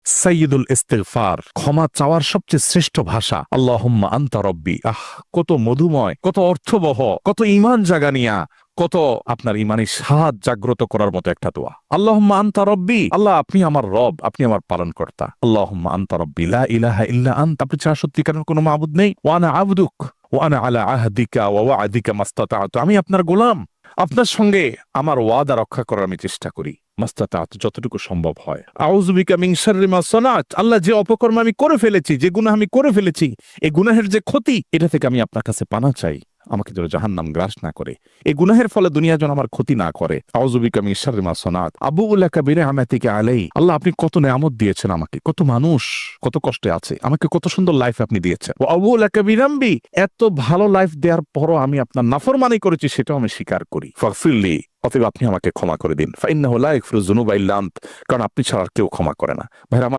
সাইয়্যিদুল ইস্তিগফার, ক্ষমা চাওয়ার সবচেয়ে শ্রেষ্ঠ ভাষা আল্লাহুম্মা আনতা রব্বি। কত মধুময়, কত অর্থবহ, কত ঈমান জাগানিয়া, কত আপনার ঈমানি স্বাদ জাগ্রত করার মতো একটা দোয়া। আল্লাহুম্মা আনতা রব্বি, আল্লাহ আপনি আমার রব, আপনি আমার পালনকর্তা। আল্লাহুম্মা আনতা রব্বি লা ইলাহা ইল্লা আনতা, আপনি ছাড়া সত্যিকারের কোনো মাবুদ নেই। ওয়া আনা আবদুক ওয়া আনা আলা আহদিকা ওয়া ওয়া'দিকা মাস্তাতা'তু, আমি আপনার গোলাম, আপনার সঙ্গে আমার ওয়াদা রক্ষা করার আমি চেষ্টা করি মাস্তাতা'ত, যতটুকু সম্ভব হয়। আউযু বিকা মিন শাররি মা সানাত, আল্লাহ যে অপকর্ম আমি করে ফেলেছি, যে গুনাহ আমি করে ফেলেছি, এই গুনাহের যে ক্ষতি, এটা থেকে আমি আপনার কাছে পানা চাই, আমাকে যেন জাহান্নাম গ্রাস না করে, এই গুনাহের ফলে দুনিয়া যেন আমার ক্ষতি না করে। আউযু বিকা মিন শাররি মা সানাত আবুউ লাকা বিনি'মাতিকা আলাই, আল্লাহ আপনি কত নেয়ামত দিয়েছেন আমাকে, কত মানুষ কত কষ্টে আছে, আমাকে কত সুন্দর লাইফ আপনি দিয়েছেন। ওয়া আবুউ লাকা বিযামবি, এত ভালো লাইফ দেওয়ার পরও আমি আপনার নাফরমানি করেছি, সেটাও আমি স্বীকার করি। ফাগফিরলি, অতএব আপনি আমাকে ক্ষমা করে দিন। ফাইন্নাহু লা ইয়াগফিরুয যুনুবা ইল্লা আনত, কারণ আপনি ছাড়া আর কেউ ক্ষমা করে না। ভাইরা আমার,